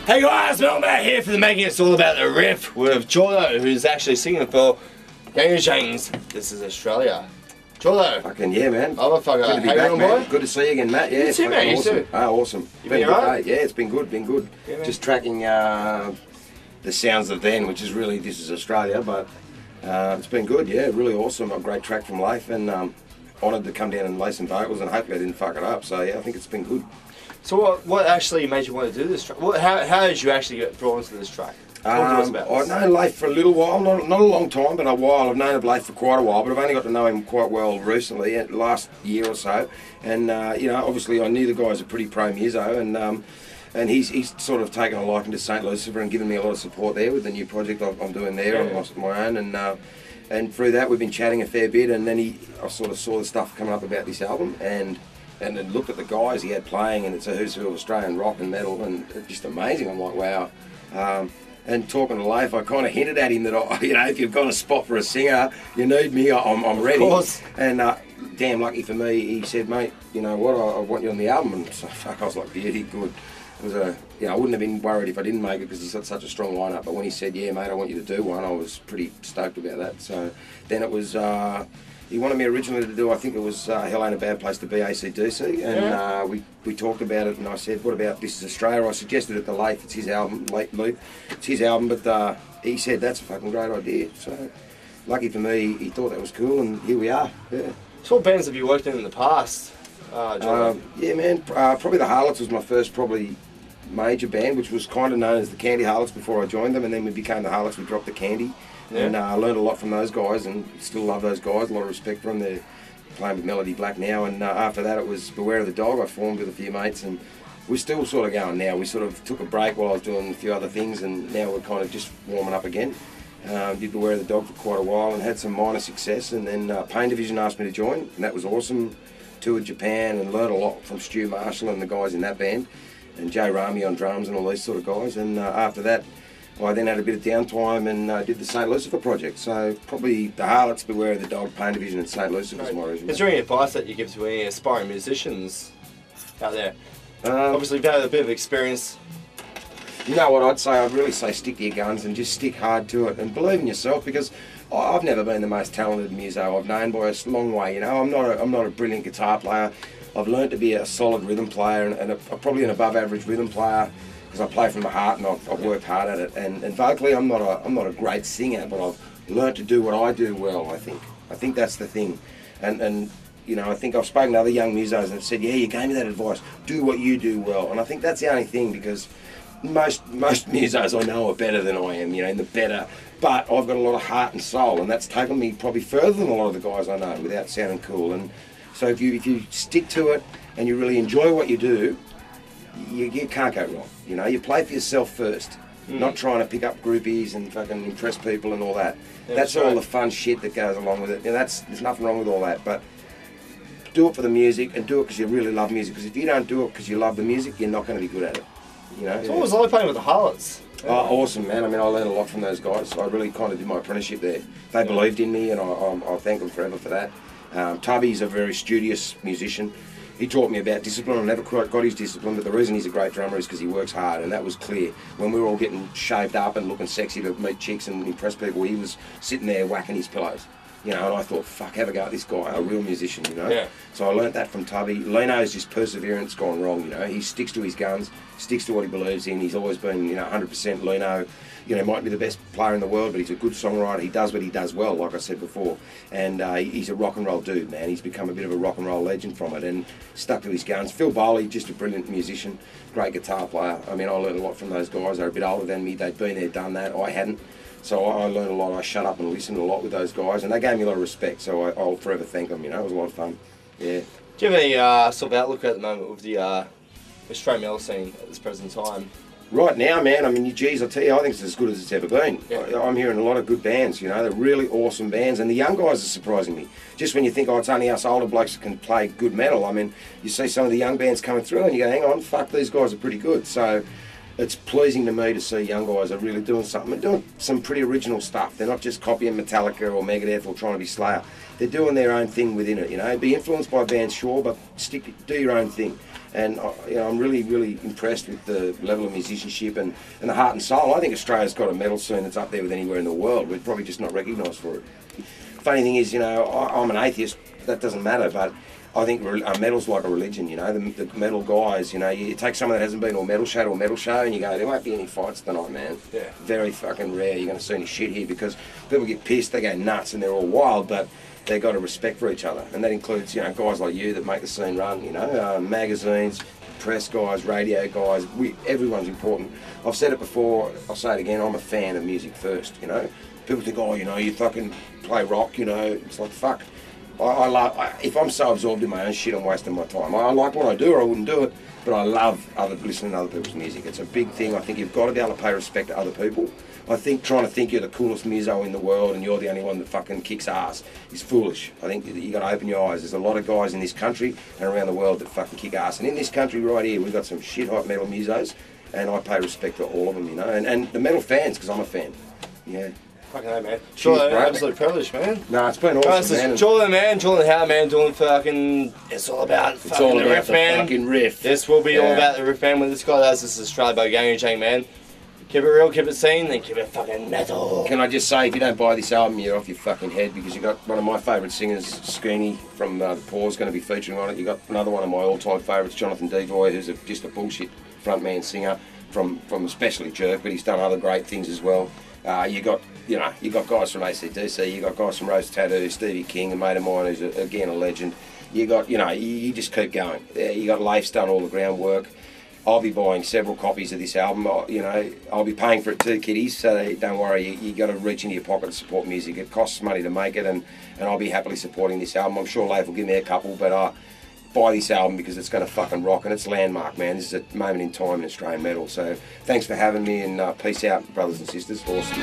Hey guys, Mel Matt here for the Making It's All About the Riff with Jordan, who's actually singing for Gangajang's This Is Australia. Jordan. Fucking yeah, man. Motherfucker. Good to be back, man. Good to see you again, Matt. Yeah, you too, mate. You awesome. too. Oh, awesome. You been alright? Yeah, it's been good. Yeah, just tracking the Sounds of Then, which is really This Is Australia, but it's been good. Yeah, really awesome. A great track from Leif, and honoured to come down and lay some vocals, and hopefully I didn't fuck it up. So yeah, I think it's been good. So what actually made you want to do this track? How did you actually get drawn into this track? Talk to us about this. I've known Leif for a little while, not a long time, but a while. I've known of Leif for quite a while, but I've only got to know him quite well recently, last year or so. And you know, obviously I knew the guy's a pretty pro muso, and he's sort of taken a liking to Saint Lucifer and given me a lot of support there with the new project I'm doing there on my own. And through that we've been chatting a fair bit, and then I sort of saw the stuff coming up about this album, and then looked at the guys he had playing, and it's a who's who of Australian rock and metal, and it's just amazing. I'm like, wow. And talking to Leif, I kind of hinted at him that, if you've got a spot for a singer, you need me, I'm ready. Of course. And damn lucky for me, he said, mate, you know what, I want you on the album. And so, fuck, I was like, beauty, good. It was I wouldn't have been worried if I didn't make it because he's got such a strong lineup. But when he said, yeah, mate, I want you to do one, I was pretty stoked about that. So then it was, he wanted me originally to do, I think it was Hell Ain't a Bad Place to Be, AC/DC, and we talked about it, and I said, what about This Is Australia? I suggested it to Leif, it's his album, it's his album, but he said, that's a fucking great idea. So lucky for me, he thought that was cool, and here we are. Yeah. So what bands have you worked in the past, Jordan? Yeah, man, probably the Harlots was my first probably major band, which was kind of known as the Candy Harlots before I joined them, and then we became the Harlots, we dropped the Candy. Yeah. And I learned a lot from those guys, and still love those guys. A lot of respect for them. They're playing with Melody Black now, and after that it was Beware of the Dog. I formed with a few mates, and we're still sort of going now. We sort of took a break while I was doing a few other things, and now we're kind of just warming up again. Did Beware of the Dog for quite a while and had some minor success, and then Pain Division asked me to join, and that was awesome. Toured Japan and learned a lot from Stu Marshall and the guys in that band, and Jay Rami on drums and all these sort of guys. And after that, I then had a bit of downtime and did the Saint Lucifer project. So probably the Harlots, Beware of the Dog, Pain Division and Saint Lucifer was my original. Is there any advice that you give to any aspiring musicians out there? Obviously you've had a bit of experience. You know what I'd say? I'd really say stick to your guns and just stick hard to it and believe in yourself, because I've never been the most talented muso I've known by a long way. You know, I'm not a brilliant guitar player. I've learned to be a solid rhythm player and probably an above average rhythm player, because I play from the heart and I've worked hard at it. And vocally, I'm not a great singer, but I've learnt to do what I do well. I think that's the thing. And you know, I think I've spoken to other young musos and said, yeah, you gave me that advice. Do what you do well. And I think that's the only thing, because most musos I know are better than I am. You know, in the better. But I've got a lot of heart and soul, and that's taken me probably further than a lot of the guys I know without sounding cool. And so if you stick to it and you really enjoy what you do, you can't go wrong. You know, you play for yourself first, not trying to pick up groupies and fucking impress people and all that. Yeah, that's all the fun shit that goes along with it. You know, there's nothing wrong with all that, but do it for the music and do it because you really love music. Because if you don't do it because you love the music, you're not going to be good at it. You know. So what was I playing with the Harlots? Oh, awesome, man. I mean, I learned a lot from those guys. I really kind of did my apprenticeship there. They believed in me, and I thank them forever for that. Tubby's a very studious musician. He taught me about discipline. I never quite got his discipline, but the reason he's a great drummer is because he works hard, and that was clear. When we were all getting shaved up and looking sexy to meet chicks and impress people, he was sitting there whacking his pillows. You know, and I thought, fuck, have a go at this guy, a real musician, you know. Yeah. So I learnt that from Tubby. Lino's just perseverance gone wrong, you know. He sticks to his guns, sticks to what he believes in. He's always been, 100% Lino. You know, might be the best player in the world, but he's a good songwriter. He does what he does well, like I said before. And he's a rock and roll dude, man. He's become a bit of a rock and roll legend from it and stuck to his guns. Phil Bowley, just a brilliant musician, great guitar player. I mean, I learned a lot from those guys. They're a bit older than me. They'd been there, done that. I hadn't. So I learned a lot. I shut up and listened a lot with those guys, and they gave me a lot of respect. So I'll forever thank them. You know, it was a lot of fun. Yeah. Do you have any sort of outlook at the moment with the Australian metal scene at this present time? Right now, man, I mean, geez, I tell you, I think it's as good as it's ever been. Yeah. I'm hearing a lot of good bands, you know, they're really awesome bands, and the young guys are surprising me. Just when you think, oh, it's only us older blokes that can play good metal, I mean, you see some of the young bands coming through and you go, hang on, fuck, these guys are pretty good. So it's pleasing to me to see young guys are really doing something and doing some pretty original stuff. They're not just copying Metallica or Megadeth or trying to be Slayer. They're doing their own thing within it, you know. Be influenced by bands, sure, but do your own thing. And you know, I'm really, really impressed with the level of musicianship and the heart and soul. I think Australia's got a metal scene that's up there with anywhere in the world. We're probably just not recognised for it. Funny thing is, you know, I'm an atheist. That doesn't matter, but I think metal's like a religion, you know. The metal guys, you know, you take someone that hasn't been to a metal show and you go, there won't be any fights tonight, man. Yeah. Very fucking rare you're going to see any shit here, because people get pissed, they go nuts and they're all wild, but they got a respect for each other. And that includes, you know, guys like you that make the scene run, you know, magazines, press guys, radio guys, everyone's important. I've said it before, I'll say it again, I'm a fan of music first, you know. People think, oh, you know, you fucking play rock, you know. It's like, fuck. If I'm so absorbed in my own shit, I'm wasting my time. I like what I do, or I wouldn't do it, but I love listening to other people's music. It's a big thing. I think you've got to be able to pay respect to other people. I think trying to think you're the coolest muso in the world and you're the only one that fucking kicks ass is foolish. I think you got to open your eyes. There's a lot of guys in this country and around the world that fucking kick ass. And in this country right here, we've got some shit hot metal musos, and I pay respect to all of them, you know. And the metal fans, because I'm a fan. Yeah. Fucking hell, man. Jordan, absolute privilege, man. No, it's been awesome, man. Jordan Howe, man, doing fucking. It's all about fucking the riff, man. Fucking riff. This will be all about the riff, man. When this guy does this, Australia by Gangajang, man. Keep it real, keep it seen, and keep it fucking metal. Can I just say, if you don't buy this album, you're off your fucking head, because you got one of my favourite singers, Skeeny from The Paws, going to be featuring on it. You got another one of my all-time favourites, Jonathan Devoy, who's just a bullshit frontman singer from especially Jerk, but he's done other great things as well. You got guys from AC/DC, you got guys from Rose Tattoo, Stevie King, a mate of mine who's again a legend. You got, you know, you just keep going. You got Leif's done all the groundwork. I'll be buying several copies of this album. You know, I'll be paying for it too, kiddies. So don't worry, you got to reach into your pocket to support music. It costs money to make it, and I'll be happily supporting this album. I'm sure Leif will give me a couple, but buy this album because it's going to fucking rock, and it's landmark, man. This is a moment in time in Australian metal. So thanks for having me, and peace out, brothers and sisters. Awesome.